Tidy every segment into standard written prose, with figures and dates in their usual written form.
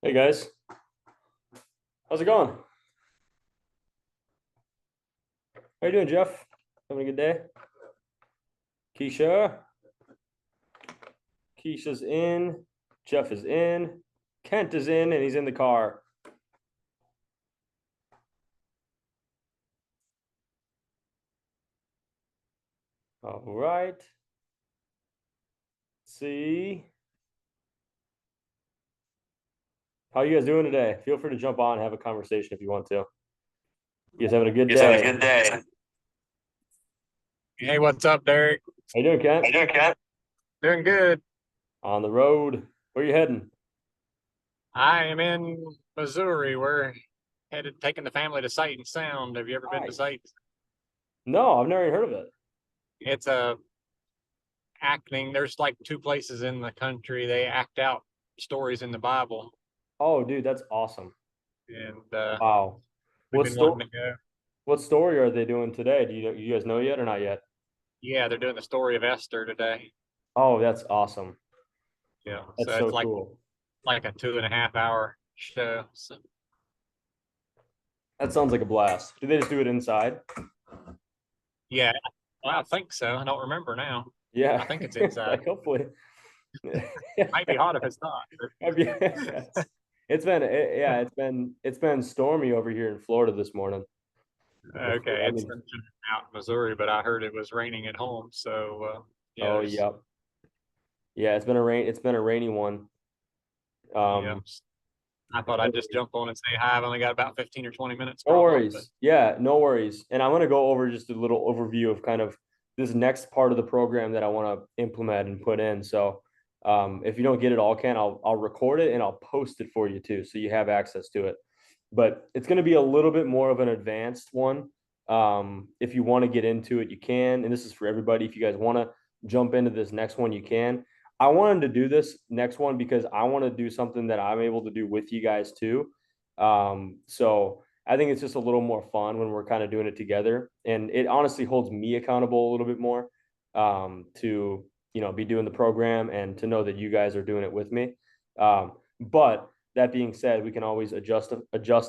Hey guys, how's it going? How you doing, Jeff? Having a good day? Keisha, Keisha's in. Jeff is in. Kent is in, and he's in the car. All right. Let's see, how you guys doing today? Feel free to jump on and have a conversation if you want to. You guys having a good He's having a day? good day. Hey, what's up, Derek? How you doing, How Kent? you doing, Kat? Doing good. On the road. Where you heading? I am in Missouri. We're headed taking the family to Sight and Sound. Have you ever been to Nice. Sight? No, I've never even heard of it. It's a acting. There's like two places in the country they act out stories in the Bible, Oh, dude, that's awesome. and Wow. we've What been wanting story? to go. What story are they doing today? Do you guys know yet or not yet? Yeah, they're doing the story of Esther today. Oh, that's awesome. Yeah, That's so so it's cool. like a 2.5 hour show. So That sounds like a blast. Do they just do it inside? yeah, well, I think so. I don't remember now. I Yeah, think it's inside. like hopefully. Might be hot if it's not. Yes. Yeah, it's been stormy over here in Florida this morning. Okay, I it's mean, sunshine out in Missouri, but I heard it was raining at home. So yeah, oh there's yep. Yeah, it's been a rainy one. yeah. Um, I thought I'd just jump on and say hi. I've only got about 15 or 20 minutes no probably, but worries. Yeah, no worries. And I'm gonna go over just a little overview of kind of this next part of the program that I want to implement and put in. So if you don't get it all, Ken, I'll record it and I'll post it for you too, so you have access to it. But it's going to be a little bit more of an advanced one. If you want to get into it, you can. And this is for everybody. If you guys want to jump into this next one, you can. I wanted to do this next one because I want to do something that I'm able to do with you guys too. So I think it's just a little more fun when we're kind of doing it together. And it honestly holds me accountable a little bit more to, be doing the program and to know that you guys are doing it with me. But that being said, we can always adjust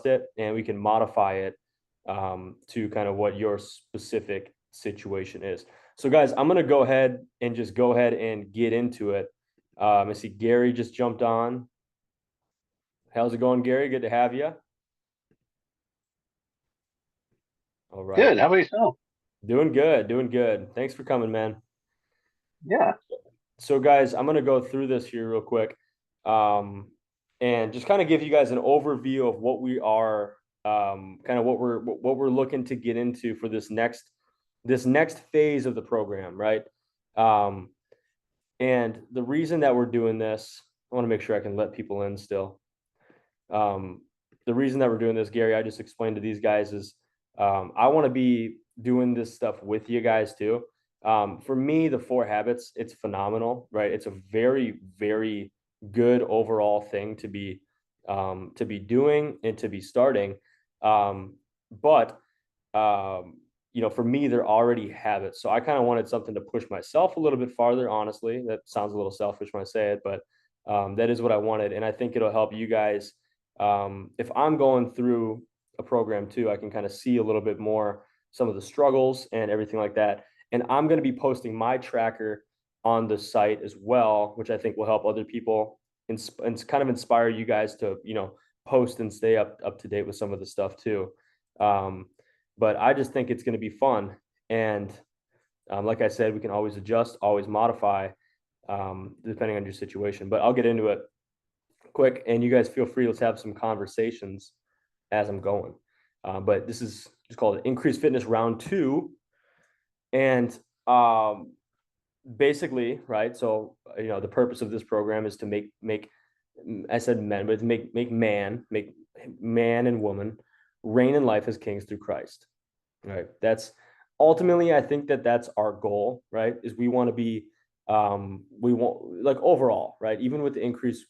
it and we can modify it to kind of what your specific situation is. So, guys, I'm gonna go ahead and just go ahead and get into it. I see Gary just jumped on. How's it going, Gary? Good to have you. All right, Good. How about yourself? doing good, doing good. Thanks for coming, man. Yeah. So, guys, I'm gonna go through this here real quick, um, and just kind of give you guys an overview of what we are, kind of what we're looking to get into for this next phase of the program, right? Um, and the reason that we're doing this, I want to make sure I can let people in still. Um, the reason that we're doing this, Gary, I just explained to these guys is I want to be doing this stuff with you guys too. For me, the Four Habits, it's phenomenal, right? It's a very, very good overall thing to be doing and to be starting. But for me, they're already habits. So I kind of wanted something to push myself a little bit farther, honestly. That sounds a little selfish when I say it, but that is what I wanted. And I think it'll help you guys. If I'm going through a program too, I can kind of see a little bit more some of the struggles and everything like that. And I'm going to be posting my tracker on the site as well, which I think will help other people and kind of inspire you guys to, post and stay up to date with some of the stuff too. Um, but I just think it's going to be fun. And like I said, we can always adjust, always modify, depending on your situation. But I'll get into it quick, and you guys feel free. Let's have some conversations as I'm going. But this is just called Increased Fitness Round Two, and basically, right. So the purpose of this program is to make I said men, but make man and woman reign in life as kings through Christ. Right. That's ultimately, I think that that's our goal, right? Is we want to be, we want like overall, right? Even with the increased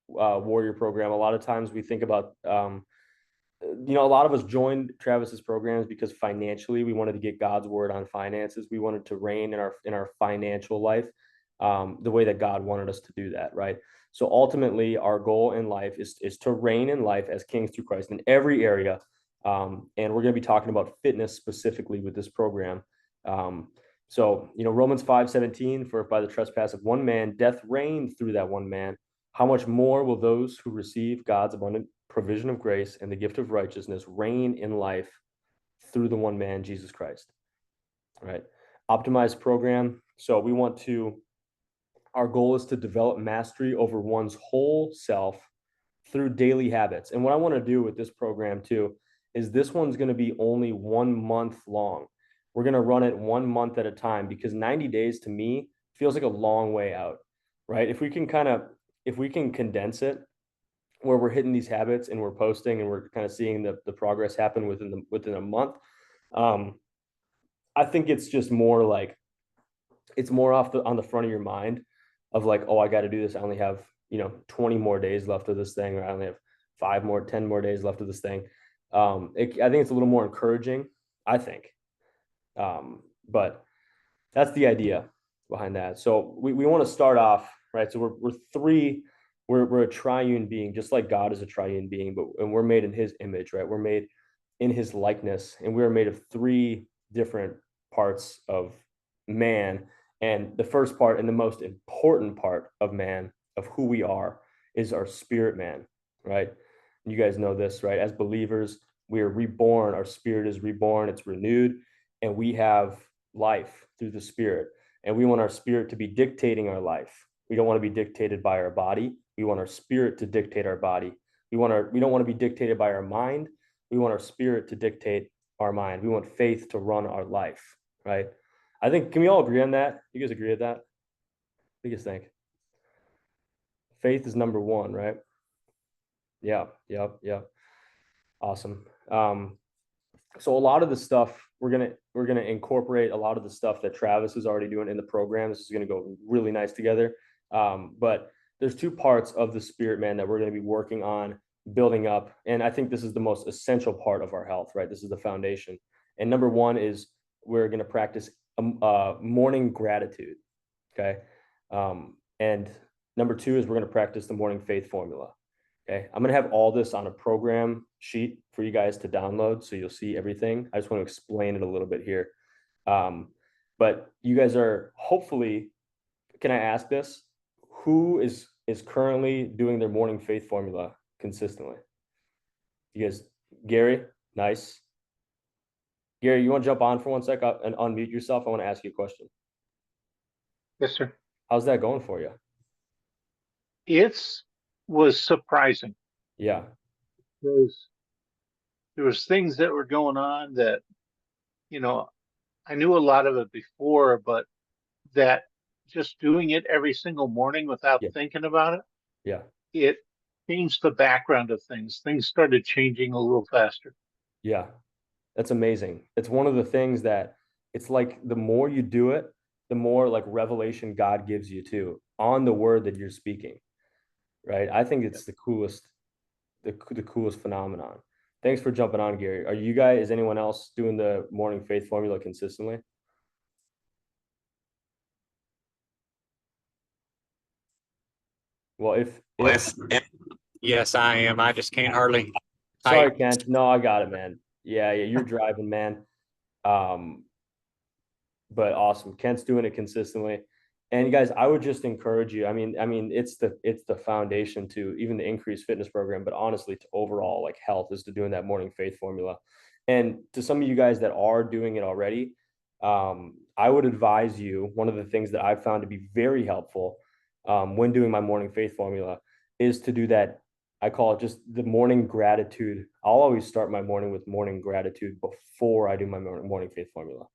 warrior program, a lot of times we think about, a lot of us joined Travis's programs because financially we wanted to get God's word on finances. We wanted to reign in our financial life. the way that God wanted us to do that, right? So ultimately, our goal in life is to reign in life as kings through Christ in every area. And we're going to be talking about fitness specifically with this program. So, Romans 5:17, for if by the trespass of one man, death reigned through that one man, how much more will those who receive God's abundant provision of grace and the gift of righteousness reign in life through the one man, Jesus Christ, right? Optimized program. So our goal is to develop mastery over one's whole self through daily habits. And what I want to do with this program too is this one's going to be only 1 month long. We're going to run it 1 month at a time because 90 days to me feels like a long way out, right? If we can condense it where we're hitting these habits and we're posting and we're kind of seeing the progress happen within a month, I think it's just more like it's more on the front of your mind of like, oh, I got to do this. I only have 20 more days left of this thing, or I only have 10 more days left of this thing. I think it's a little more encouraging, I think. But that's the idea behind that. So we want to start off, right? So we're a triune being, just like God is a triune being, and we're made in his image, right? We're made in his likeness, and we're made of three different parts of man. And the first part and the most important part of man, of who we are, is our spirit man, right? You guys know this, right? As believers, we are reborn. Our spirit is reborn. It's renewed, and we have life through the spirit. And we want our spirit to be dictating our life. We don't want to be dictated by our body. We want our spirit to dictate our body. We don't want to be dictated by our mind. We want our spirit to dictate our mind. We want faith to run our life, right? I think, can we all agree on that? You guys agree with that? What do you guys think? Faith is number one, right? Yeah. Awesome. So a lot of the stuff we're gonna incorporate a lot of the stuff that Travis is already doing in the program. This is gonna go really nice together. But there's two parts of the spirit man that we're gonna be working on building up, and I think this is the most essential part of our health, right? This is the foundation. And number one is we're gonna practice morning gratitude. Okay. And number two is we're going to practice the morning faith formula. Okay. I'm going to have all this on a program sheet for you guys to download, so you'll see everything. I just want to explain it a little bit here. But you guys are hopefully, can I ask this? Who is currently doing their morning faith formula consistently? You guys, Gary, nice. Gary, you want to jump on for 1 sec and unmute yourself? I want to ask you a question. Yes, sir. How's that going for you? It was surprising. Yeah. There was things that were going on that, I knew a lot of it before, but that just doing it every single morning without thinking about it, Yeah. it changed the background of things. Things started changing a little faster. Yeah. That's amazing. It's one of the things that it's like the more you do it, the more like revelation God gives you too on the word that you're speaking. Right. I think it's the coolest phenomenon. Thanks for jumping on, Gary. Is anyone else doing the morning faith formula consistently? Well, if Yes, I am. I just can't hardly. sorry, Kent. No, I got it, man. Yeah, you're driving, man. But awesome. Kent's doing it consistently. And guys, I would just encourage you. I mean, it's the foundation to even the increased fitness program, but honestly, to overall like health is to doing that morning faith formula. And to some of you guys that are doing it already, I would advise you, one of the things that I've found to be very helpful when doing my morning faith formula is to do that. I call it just the morning gratitude. I'll always start my morning with morning gratitude before I do my morning faith formula.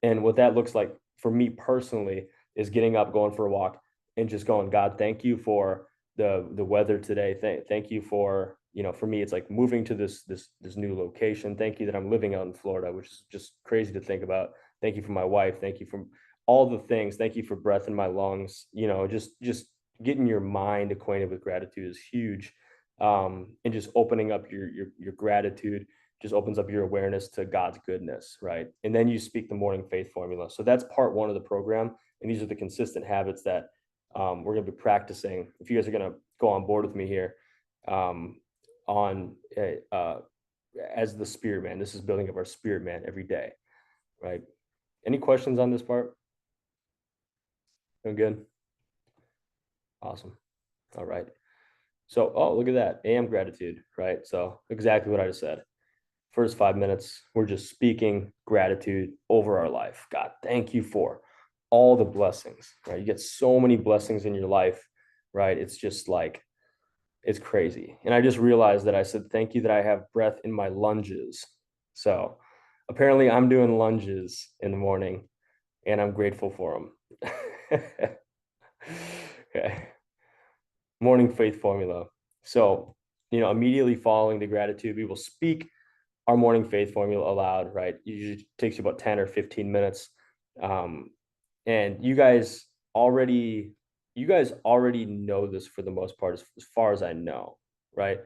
And what that looks like for me personally is getting up, going for a walk, and just going, God, thank you for the weather today. Thank you for, for me, it's like moving to this new location. Thank you that I'm living out in Florida, which is just crazy to think about. Thank you for my wife. Thank you for all the things. Thank you for breath in my lungs. Just getting your mind acquainted with gratitude is huge. And just opening up your gratitude just opens up your awareness to God's goodness, right? And then you speak the morning faith formula. So that's part one of the program. And these are the consistent habits that we're going to be practicing. If you guys are going to go on board with me here on as the spirit man, this is building up our spirit man every day, right? Any questions on this part? Doing good? Awesome. All right. So, oh, look at that. AM gratitude, right? So exactly what I just said. First 5 minutes, we're just speaking gratitude over our life. God, thank you for all the blessings, right? You get so many blessings in your life, right? It's just like, it's crazy. And I just realized that I said, thank you that I have breath in my lunges. So apparently I'm doing lunges in the morning and I'm grateful for them. Okay. Morning faith formula. So, immediately following the gratitude, we will speak our morning faith formula aloud, right? It usually takes you about 10 or 15 minutes. And you guys already know this for the most part, as far as I know, right?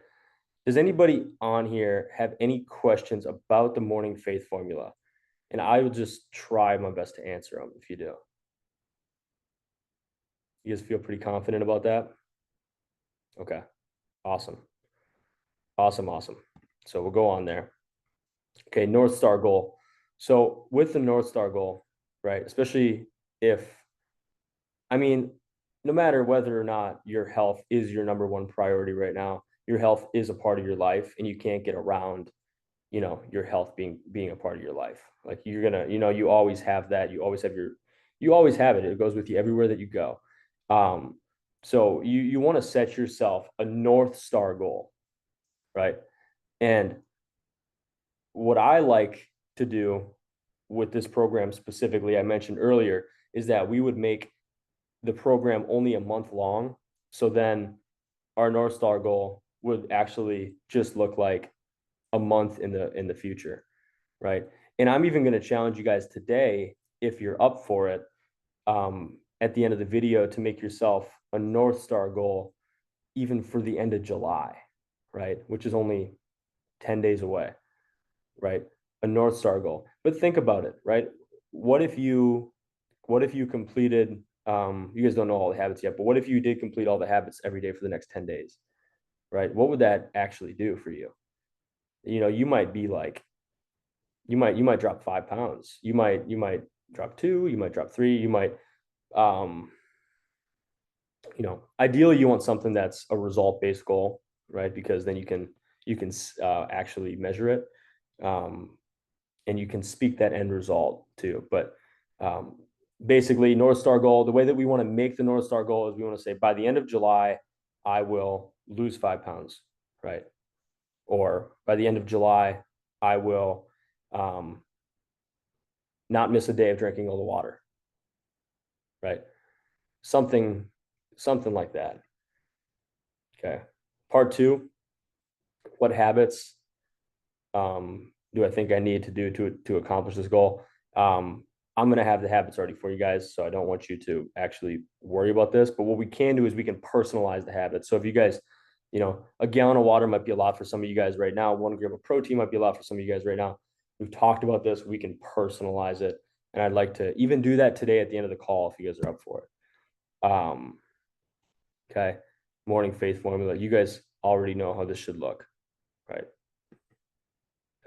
Does anybody on here have any questions about the morning faith formula? And I will just try my best to answer them if you do. You guys feel pretty confident about that? Okay, awesome. Awesome. So we'll go on there. Okay, North Star goal. So with the North Star goal, right, especially no matter whether or not your health is your number one priority right now, your health is a part of your life and you can't get around, your health being a part of your life. Like you're gonna, you always have that. You always have it. It goes with you everywhere that you go. So you want to set yourself a North Star goal, right? And what I like to do with this program specifically, I mentioned earlier, is that we would make the program only a month long. So then our North Star goal would actually just look like a month in the future, right? And I'm even going to challenge you guys today, if you're up for it, at the end of the video, to make yourself a North Star goal, even for the end of July, right? Which is only 10 days away, right? A North Star goal. But think about it, right? What if you completed, you guys don't know all the habits yet, but what if you did complete all the habits every day for the next 10 days, right? What would that actually do for you? You might be like, you might drop 5 pounds. You might drop 2, you might drop 3, you might, ideally you want something that's a result-based goal, right? Because then you can actually measure it. And you can speak that end result too. But basically, North Star goal, the way that we want to make the North Star goal is we want to say, by the end of July, I will lose 5 pounds, right? Or by the end of July, I will not miss a day of drinking all the water, right? Something like that. Okay. Part 2, what habits do I think I need to do to accomplish this goal? I'm going to have the habits already for you guys, so I don't want you to actually worry about this. But what we can do is we can personalize the habits. So if you guys, a gallon of water might be a lot for some of you guys right now. 1 gram of protein might be a lot for some of you guys right now. We've talked about this. We can personalize it. And I'd like to even do that today at the end of the call if you guys are up for it. Okay. Morning faith formula. You guys already know how this should look, right?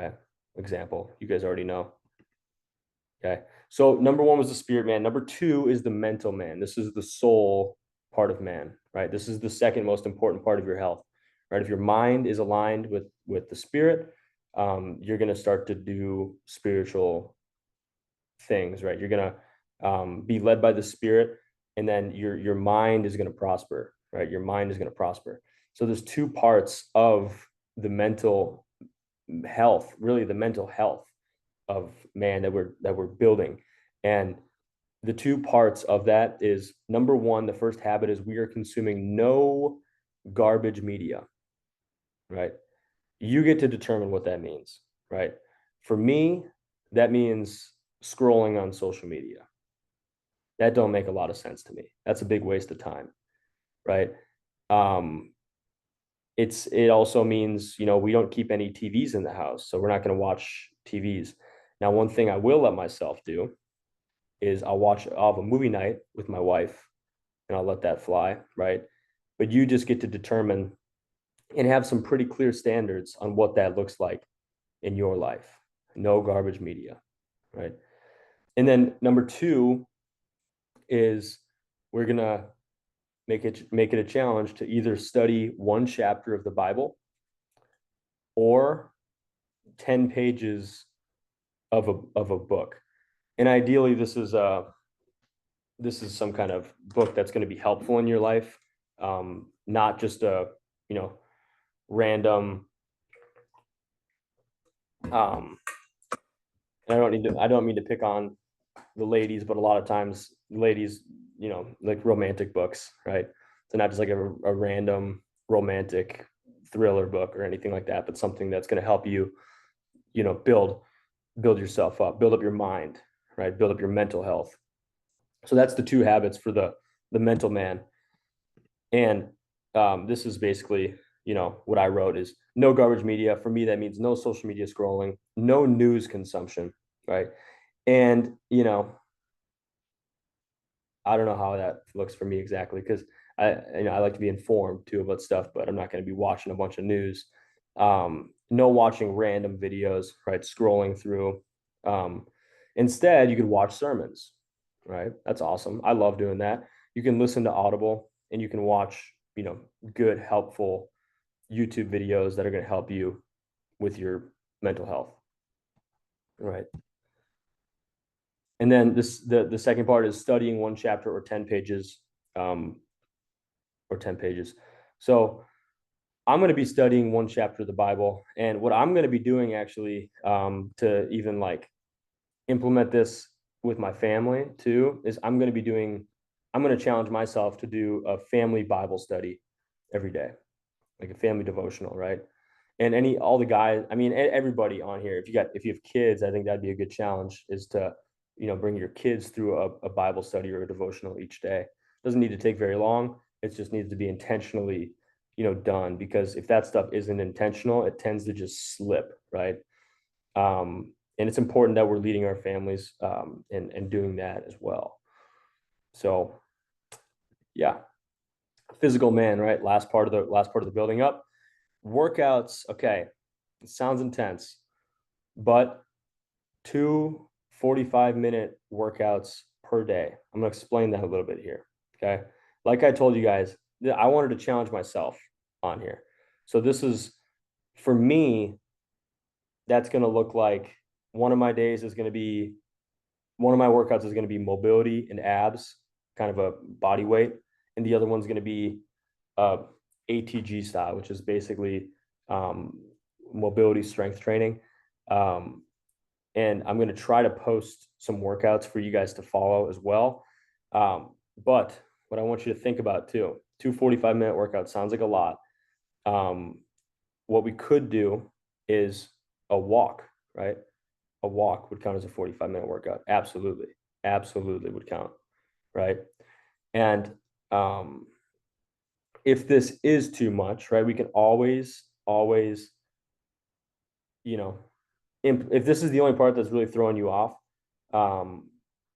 Okay. Example. You guys already know. Okay. So number 1 was the spirit man. Number 2 is the mental man. This is the soul part of man, right? This is the second most important part of your health, right? If your mind is aligned with the spirit, you're going to start to do spiritual things, right? You're going to be led by the spirit, and then your mind is going to prosper, right? Your mind is going to prosper. So there's 2 parts of the mental health, really the mental health of man that we're building. And the 2 parts of that is, number 1, the first habit is we are consuming no garbage media, right? You get to determine what that means, right? For me, that means scrolling on social media. That don't make a lot of sense to me. That's a big waste of time, right? it also means, we don't keep any TVs in the house, so we're not going to watch TVs. Now, one thing I will let myself do is I'll have a movie night with my wife, and I'll let that fly, right? But you just get to determine and have some pretty clear standards on what that looks like in your life. No garbage media, right? And then number two is we're gonna make it a challenge to either study one chapter of the Bible or 10 pages of a book. And ideally this is some kind of book that's going to be helpful in your life, not just a random I don't mean to pick on the ladies, but a lot of times ladies, like romantic books, right? So not just like a random romantic thriller book or anything like that, but something that's going to help you, build yourself up, build up your mind, right? Build up your mental health. So that's the two habits for the mental man. And this is basically, what I wrote is no garbage media. For me, that means no social media scrolling, no news consumption, right? And, I don't know how that looks for me exactly, because I like to be informed too about stuff, but I'm not going to be watching a bunch of news. No watching random videos, right? Scrolling through. Instead, you could watch sermons, right? That's awesome. I love doing that. You can listen to Audible and you can watch, good, helpful YouTube videos that are going to help you with your mental health, right? And then the second part is studying one chapter or 10 pages, or 10 pages. So I'm going to be studying one chapter of the Bible, and what I'm going to be doing actually, to even like implement this with my family too, is I'm going to challenge myself to do a family Bible study every day, like a family devotional, right? And all the guys, I mean, everybody on here, if you have kids, I think that'd be a good challenge, is to, bring your kids through a Bible study or a devotional each day. Doesn't need to take very long. It just needs to be intentionally, done, because if that stuff isn't intentional, it tends to just slip, right? And it's important that we're leading our families, and doing that as well. So yeah, physical man, right? Last part of the building up. Workouts, okay, it sounds intense, but 2 45-minute workouts per day. I'm going to explain that a little bit here. Okay. Like I told you guys, I wanted to challenge myself on here. So this is, for me, that's going to look like one of my workouts is going to be mobility and abs, kind of a body weight. And the other one's going to be ATG style, which is basically mobility strength training. And I'm going to try to post some workouts for you guys to follow as well. But what I want you to think about too, 2 45-minute workouts sounds like a lot. What we could do is a walk, right? A walk would count as a 45-minute workout. Absolutely. Absolutely would count, right? And if this is too much, right, we can always, if this is the only part that's really throwing you off,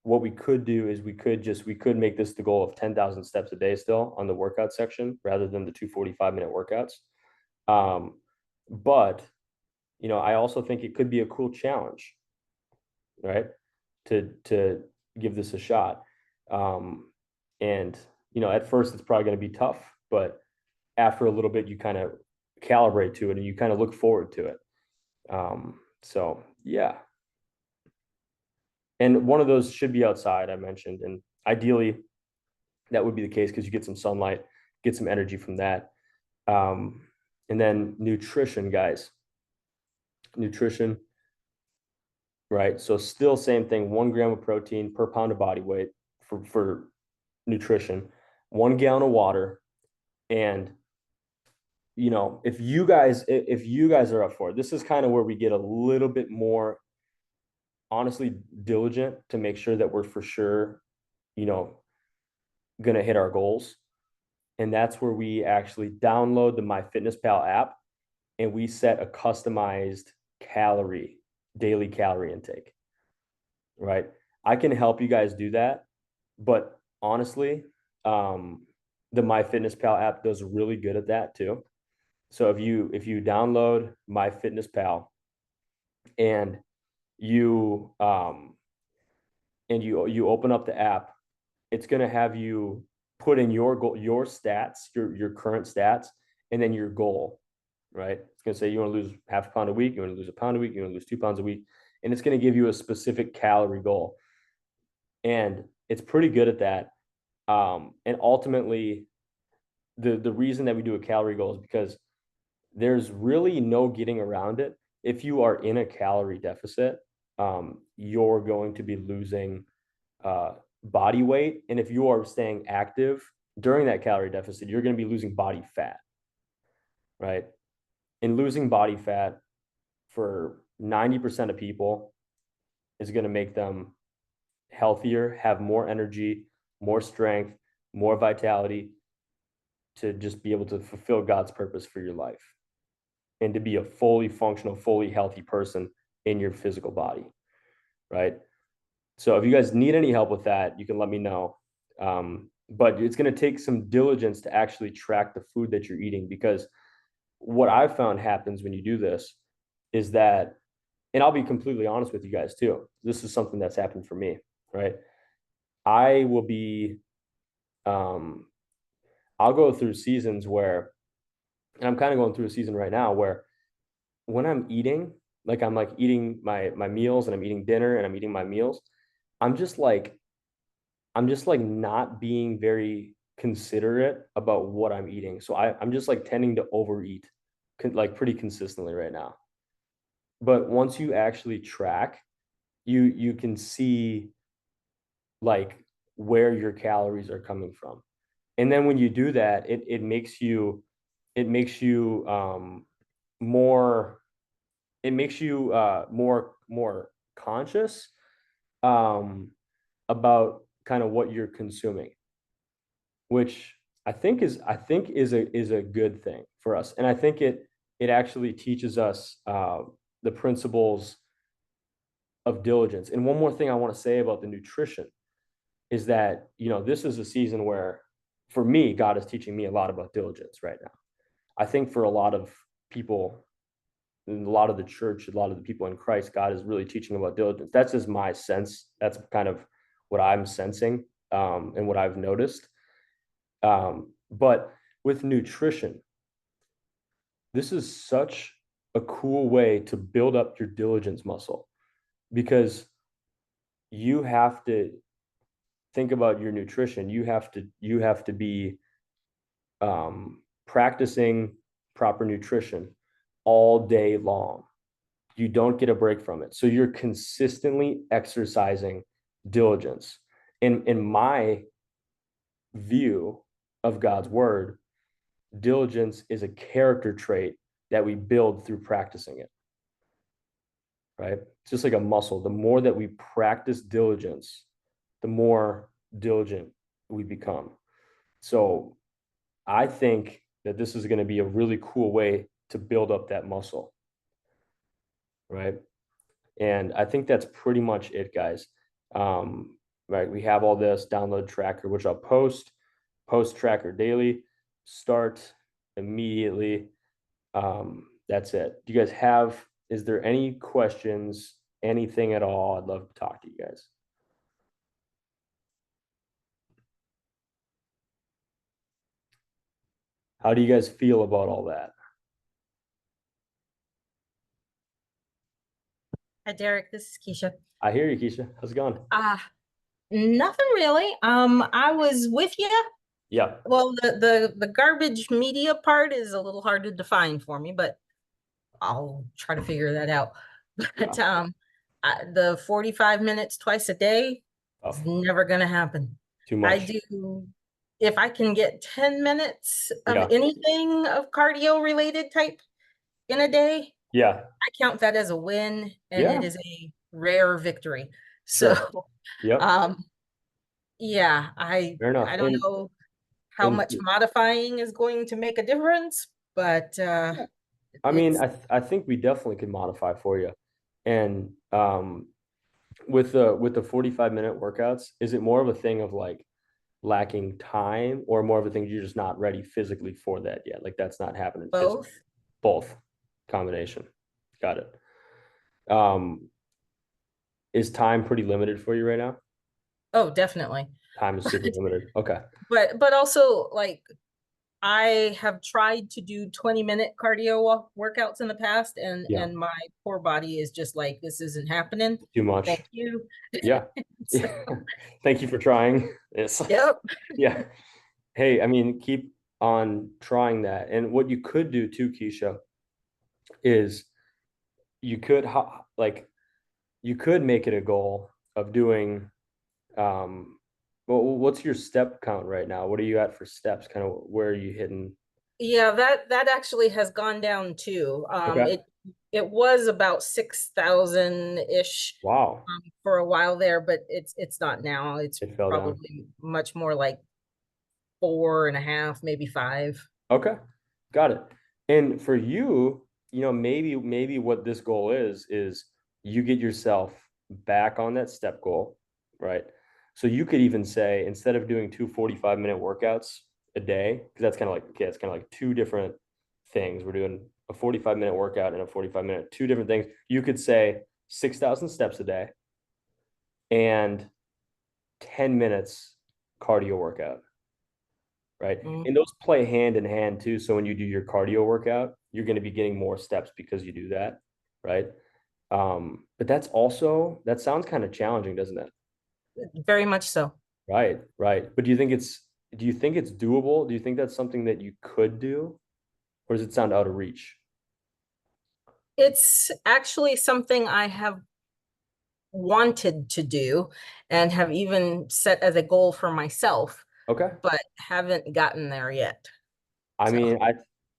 what we could do is we could make this the goal of 10,000 steps a day still on the workout section, rather than the 2 45-minute workouts. But I also think it could be a cool challenge, right? To give this a shot. And at first it's probably going to be tough, but after a little bit you kind of calibrate to it and you kind of look forward to it. So yeah. And one of those should be outside, I mentioned, and ideally that would be the case because you get some sunlight, get some energy from that. And then nutrition, guys. Nutrition, right? So still same thing, 1 gram of protein per pound of body weight for nutrition, 1 gallon of water. And if you guys are up for it, this is kind of where we get a little bit more honestly diligent to make sure that we're for sure, going to hit our goals. And that's where we actually download the MyFitnessPal app and we set a customized daily calorie intake, right? I can help you guys do that, but honestly, the MyFitnessPal app does really good at that too. So if you download MyFitnessPal and you you open up the app, it's going to have you put in your goal, your stats, your current stats, and then your goal, right? It's going to say you want to lose half a pound a week, you want to lose a pound a week, you want to lose 2 pounds a week, and it's going to give you a specific calorie goal. And it's pretty good at that. And ultimately, the reason that we do a calorie goal is because there's really no getting around it. If you are in a calorie deficit, you're going to be losing body weight. And if you are staying active during that calorie deficit, you're going to be losing body fat, right? And losing body fat for 90% of people is going to make them healthier, have more energy, more strength, more vitality to just be able to fulfill God's purpose for your life and to be a fully functional, fully healthy person in your physical body, right? So if you guys need any help with that, you can let me know. But it's going to take some diligence to actually track the food that you're eating, because what I've found happens when you do this is that, and I'll be completely honest with you guys too, this is something that's happened for me, right? I will be, I'll go through seasons where, and I'm kind of going through a season right now where when I'm eating, like I'm like eating my meals and I'm eating dinner and I'm eating my meals, I'm just like not being very considerate about what I'm eating. So I'm just like tending to overeat like pretty consistently right now. But once you actually track, you can see like where your calories are coming from. And then when you do that, it makes you more, it makes you more conscious about kind of what you're consuming, which I think is a good thing for us. And I think it actually teaches us the principles of diligence. And one more thing I want to say about the nutrition is that, this is a season where, for me, God is teaching me a lot about diligence right now. I think for a lot of people, in a lot of the church, a lot of the people in Christ, God is really teaching about diligence. That's just my sense. That's kind of what I'm sensing, and what I've noticed. But with nutrition, this is such a cool way to build up your diligence muscle, because you have to think about your nutrition. You have to be practicing proper nutrition all day long. You don't get a break from it. So you're consistently exercising diligence. In my view of God's word, diligence is a character trait that we build through practicing it, right? It's just like a muscle. The more that we practice diligence, the more diligent we become. So I think that this is going to be a really cool way to build up that muscle, right? And I think that's pretty much it, guys. Right, we have all this download tracker, which I'll post tracker daily, start immediately. That's it. Do you guys is there any questions, anything at all? I'd love to talk to you guys. How do you guys feel about all that? Hi, Derek. This is Keisha. I hear you, Keisha. How's it going? Nothing really. I was with you. Yeah. Well, the garbage media part is a little hard to define for me, but I'll try to figure that out. But the 45 minutes twice a day is never gonna happen. Too much. I do, if I can get 10 minutes of Yeah. anything of cardio related type in a day, Yeah. I count that as a win, and Yeah. it is a rare victory. Sure. So Yep. yeah, I Fair enough. don't know how And much modifying is going to make a difference, but I mean, it's I think we definitely can modify for you. And with the 45-minute workouts, is it more of a thing of like lacking time or more of a thing you're just not ready physically for that yet? Like that's not happening physically. both. Both combination. Got it. Is time pretty limited for you right now? Oh, definitely. Time is super limited. Okay. But also like I have tried to do 20-minute cardio workouts in the past, and Yeah. my poor body is just like, this isn't happening. Too much. Thank you. Yeah. So, Thank you for trying. It's yep. yeah. Hey, I mean, keep on trying that. And what you could do too, Keisha, is you could like you could make it a goal of doing well, what's your step count right now? What are you at for steps? Kind of where are you hitting? Yeah, that actually has gone down too. Okay. It was about 6,000-ish Wow. for a while there, but it's not now. It's It fell down. probably much more like 4.5, maybe 5. Okay. Got it. And for you, maybe what this goal is you get yourself back on that step goal, right? So you could even say instead of doing two 45-minute workouts a day, because that's kind of like, okay, it's kind of like two different things. We're doing a 45-minute workout and a 45-minute, two different things. You could say 6,000 steps a day and 10 minutes cardio workout, right? Mm. And those play hand in hand too. So when you do your cardio workout, you're going to be getting more steps because you do that, right? But that sounds kind of challenging, doesn't it? Very much so. Right, right. But do you think it's doable? Do you think that's something that you could do? Or does it sound out of reach? It's actually something I have wanted to do and have even set as a goal for myself, Okay. but haven't gotten there yet. I So, mean,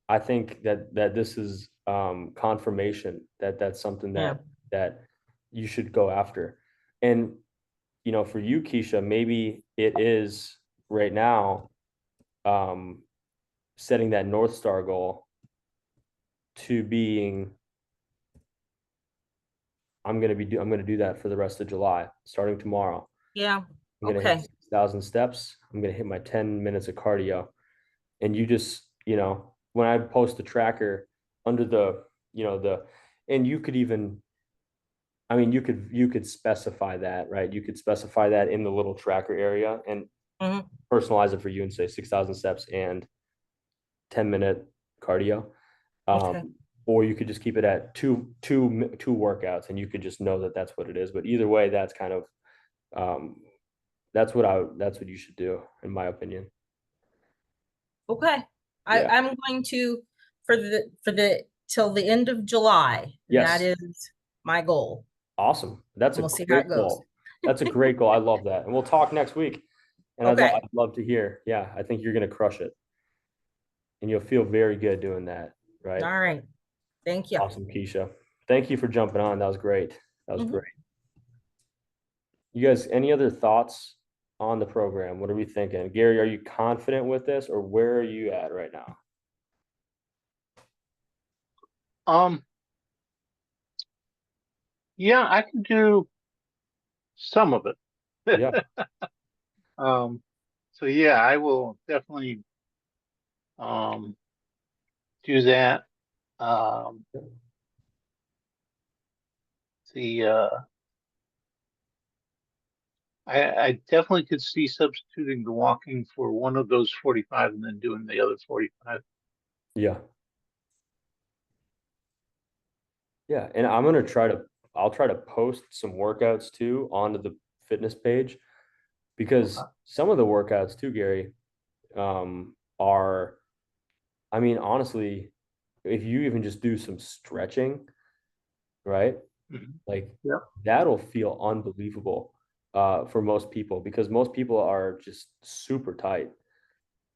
I think that this is confirmation that that's something yeah. that you should go after. And for you, Keisha, maybe it is right now setting that North Star goal to being I'm gonna do that for the rest of July, starting tomorrow. Yeah. I'm gonna Okay. hit 6,000 steps. I'm gonna hit my 10 minutes of cardio. And you just, when I post the tracker under and you could even, I mean, you could specify that, right? You could specify that in the little tracker area and Mhm. personalize it for you and say 6,000 steps and 10-minute cardio. Okay. Or you could just keep it at two workouts and you could just know that that's what it is. But either way, that's kind of, that's what you should do, in my opinion. Okay. Yeah. I'm going to, for the till the end of July. That Yes. is my goal. Awesome. That's a We'll see how it great goes. goal. That's a great goal. I love that. And we'll talk next week. And Okay. I'd love to hear. Yeah, I think you're going to crush it. And you'll feel very good doing that, right? All right. Thank you. Awesome, Keisha. Thank you for jumping on. That was great. That was Mhm. great. You guys, any other thoughts on the program? What are we thinking? Gary, are you confident with this or where are you at right now? Yeah, I can do some of it. Yeah. So yeah, I will definitely do that. The I definitely could see substituting the walking for one of those 45 and then doing the other 45. Yeah. Yeah. And I'll try to post some workouts too onto the fitness page because some of the workouts too, Gary, are, I mean, honestly, if you even just do some stretching, right? Mhm. Like Yeah. that'll feel unbelievable for most people because most people are just super tight.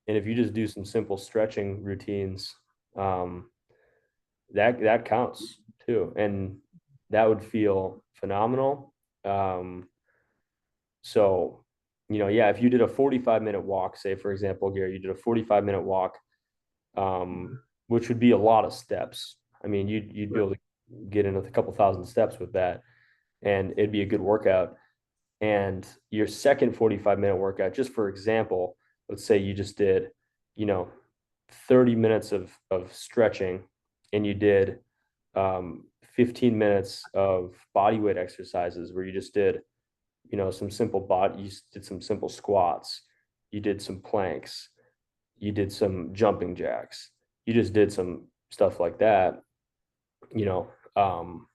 And if you just do some simple stretching routines, that counts too. And that would feel phenomenal. So yeah, if you did a 45-minute walk, say for example, Gary, you did a 45-minute walk, which would be a lot of steps. I mean, you'd be able to get in a couple thousand steps with that, and it'd be a good workout. And your second 45-minute workout, just for example, let's say you just did, 30 minutes of stretching, and you did 15 minutes of body weight exercises where you just did, some simple body, you did some simple squats, you did some planks, you did some jumping jacks, you just did some stuff like that, you know, um,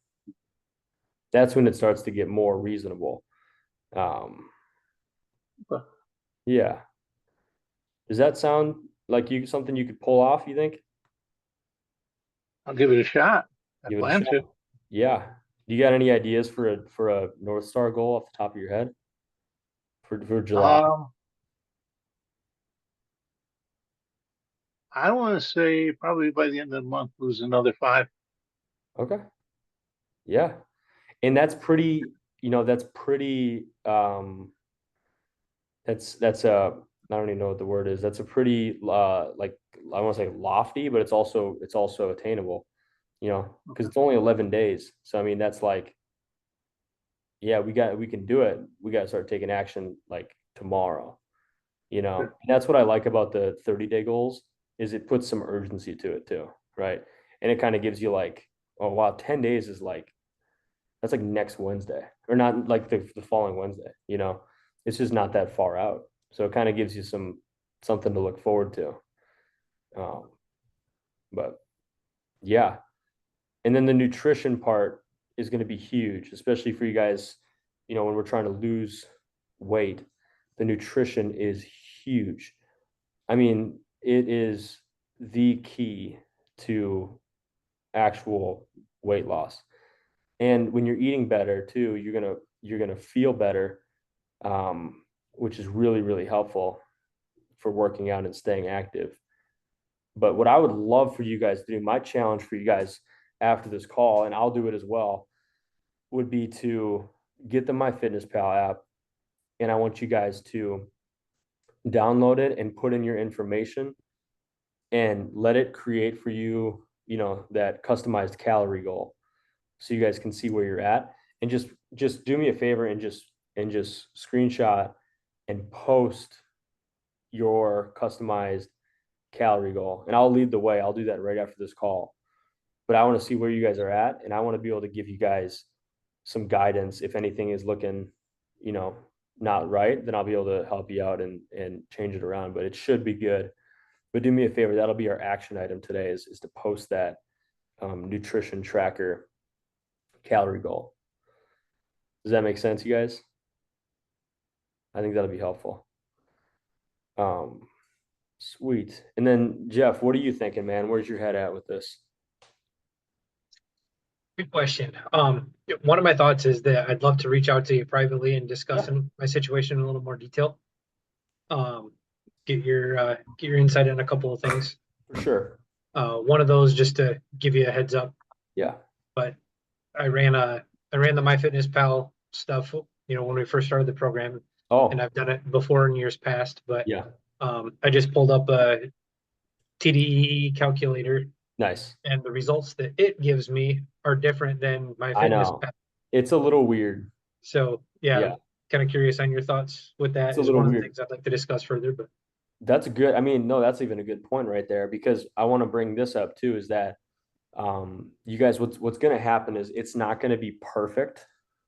that's when it starts to get more reasonable. Okay. Yeah. Does that sound like something you could pull off, you think? I'll give it a shot. I Give it a plan shot. to. Yeah. Do you got any ideas for a North Star goal off the top of your head for July? I want to say probably by the end of the month, lose another 5. Okay. Yeah. And that's pretty, that's pretty, that's I don't even know what the word is. That's a pretty, like, I want to say lofty, but it's also attainable, because it's only 11 days. So, I mean, that's like, yeah, we can do it. We got to start taking action like tomorrow, Sure. And that's what I like about the 30-day goals is it puts some urgency to it too. Right. And it kind of gives you like, oh, wow, 10 days is like, that's like next Wednesday, or not like the following Wednesday, it's just not that far out. So it kind of gives you something to look forward to. Um, but yeah. And then the nutrition part is going to be huge, especially for you guys, when we're trying to lose weight. The nutrition is huge. I mean, it is the key to actual weight loss. And when you're eating better too, you're gonna feel better, which is really, really helpful for working out and staying active. But what I would love for you guys to do, my challenge for you guys after this call, and I'll do it as well, would be to get the MyFitnessPal app, and I want you guys to download it and put in your information and let it create for you, that customized calorie goal, so you guys can see where you're at. And just do me a favor and just screenshot and post your customized calorie goal, and I'll lead the way. I'll do that right after this call. But I want to see where you guys are at, and I want to be able to give you guys some guidance. If anything is looking, you know, not right, then I'll be able to help you out and change it around. But it should be good. But do me a favor, that'll be our action item today is to post that nutrition tracker calorie goal. Does that make sense, you guys? I think that'll be helpful. Sweet. And then Jeff, what are you thinking, man? Where's your head at with this? Good question. One of my thoughts is that I'd love to reach out to you privately and discuss my situation in a little more detail. Get your insight on a couple of things. For sure. One of those, just to give you a heads up. Yeah. But I ran the MyFitnessPal stuff, when we first started the program. Oh. And I've done it before in years past, but yeah. I just pulled up a TDEE calculator. Nice. And the results that it gives me are different than MyFitnessPal. I know. It's a little weird. So yeah. Kind of curious on your thoughts with that. It's one of the things I'd like to discuss further, but that's good. I mean, no, that's even a good point right there, because I want to bring this up too, is that you guys, what's going to happen is it's not going to be perfect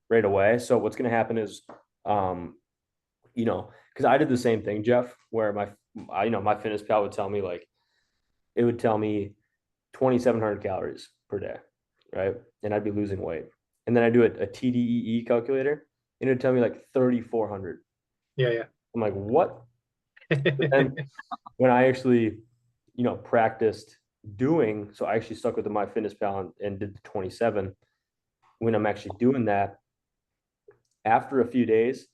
right away. So what's going to happen is, because I did the same thing, Jeff, where MyFitnessPal would tell me it would tell me 2,700 calories per day, right? And I'd be losing weight. And then I do a TDEE calculator, and it'd tell me 3,400. Yeah. I'm like, what? And when I actually, practiced doing, so I actually stuck with the MyFitnessPal and did the 27. When I'm actually doing that, after a few days,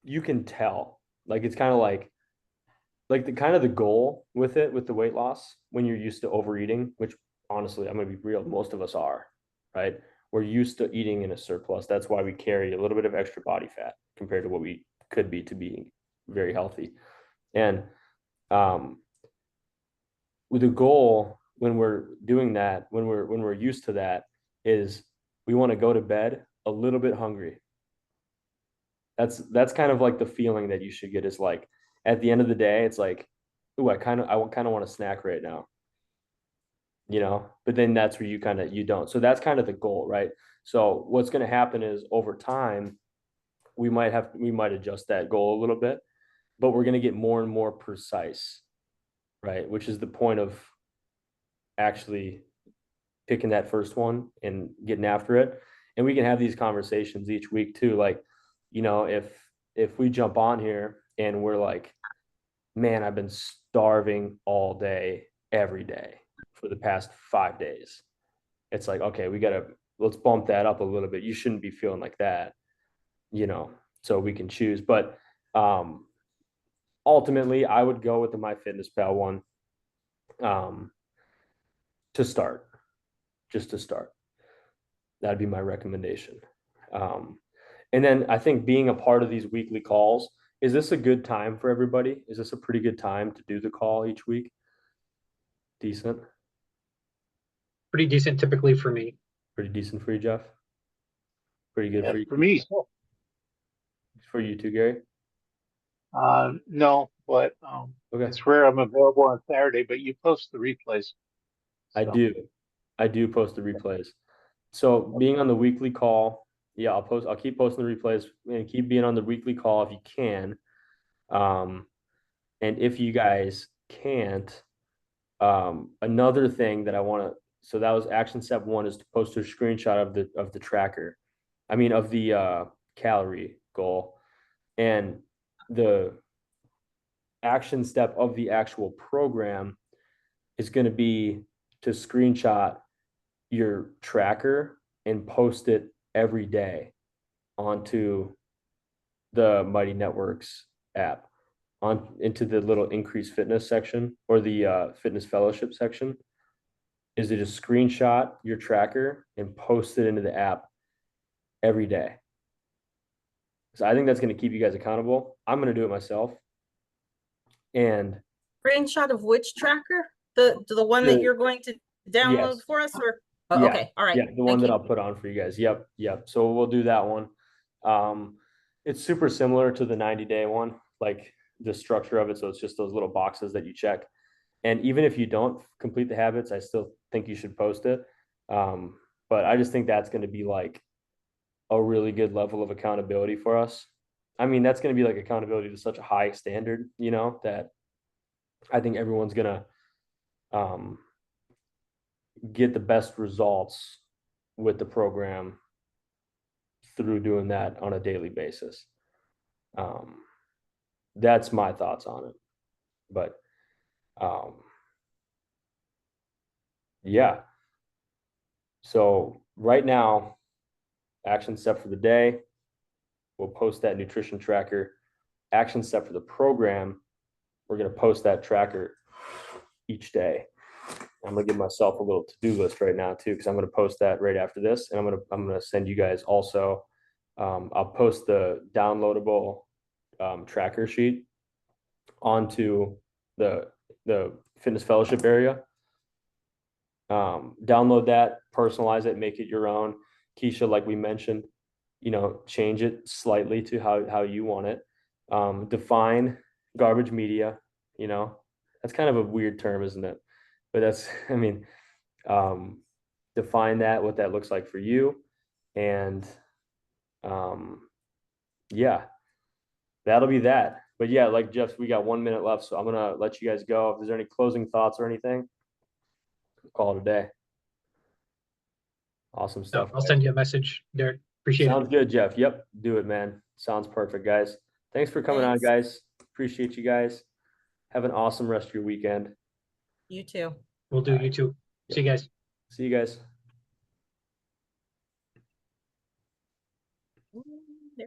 you can tell. It's kind of like the goal with the weight loss, when you're used to overeating, which honestly, I'm going to be real, most of us are, right? We're used to eating in a surplus. That's why we carry a little bit of extra body fat compared to what we could be to being very healthy. And with the goal when we're doing that, when we're used to that, is we want to go to bed a little bit hungry. That's kind of like the feeling that you should get, is like at the end of the day, it's like, ooh, I kind of want to snack right now, but then that's where you don't. So that's kind of the goal, right? So what's going to happen is over time, we might adjust that goal a little bit, but we're going to get more and more precise, right? Which is the point of actually picking that first one and getting after it. And we can have these conversations each week too. Like, if we jump on here and we're like, man, I've been starving all day, every day for the past 5 days. It's like, okay, let's bump that up a little bit. You shouldn't be feeling like that, so we can choose. But ultimately, I would go with the MyFitnessPal one to start, just to start. That'd be my recommendation. And then I think being a part of these weekly calls, is this a good time for everybody? Is this a pretty good time to do the call each week? Decent? Pretty decent typically for me. Pretty decent for you, Jeff? Pretty good Yeah, for you? for me, For you too, Gary? no, but Okay. it's rare I'm available on Saturday, but you post the replays. I So, do post the replays. So being on the weekly call, yeah, I'll keep posting the replays and keep being on the weekly call if you can. And if you guys can't, another thing that I want to, so that was action step 1, is to post a screenshot of the tracker. I mean, of the calorie goal. And the action step of the actual program is going to be to screenshot your tracker and post it every day onto the Mighty Networks app, into the little Increase Fitness section, or the Fitness Fellowship section, is to just screenshot your tracker and post it into the app every day. So I think that's going to keep you guys accountable. I'm going to do it myself. And Screenshot of which tracker? The one that you're going to download Yes. for us, or? Oh, Yeah, okay, all right. yeah, the one Thank that you. I'll put on for you guys. Yep. So we'll do that one. It's super similar to the 90-day one, like the structure of it. So it's just those little boxes that you check. And even if you don't complete the habits, I still think you should post it. But I just think that's going to be like a really good level of accountability for us. I mean, that's going to be like accountability to such a high standard, that I think everyone's going to get the best results with the program through doing that on a daily basis. That's my thoughts on it. But yeah. So right now, action step for the day, we'll post that nutrition tracker. Action step for the program, we're going to post that tracker each day. I'm going to give myself a little to-do list right now too, because I'm going to post that right after this. And I'm going to send you guys also, I'll post the downloadable tracker sheet onto the Fitness Fellowship area. Download that, personalize it, make it your own. Keisha, like we mentioned, change it slightly to how you want it. Define garbage media, that's kind of a weird term, isn't it? But that's, I mean, define what that looks like for you. And yeah, that'll be that. But yeah, like Jeff, we got 1 minute left, so I'm gonna let you guys go. If there's any closing thoughts or anything, call it a day. Awesome No, stuff. I'll send you a message, Derek. Appreciate it. Sounds good, Jeff. Yep, do it, man. Sounds perfect, guys. Thanks for coming on, Thanks. guys. Appreciate you guys. Have an awesome rest of your weekend. You too. We'll do you too. See you guys. See you guys.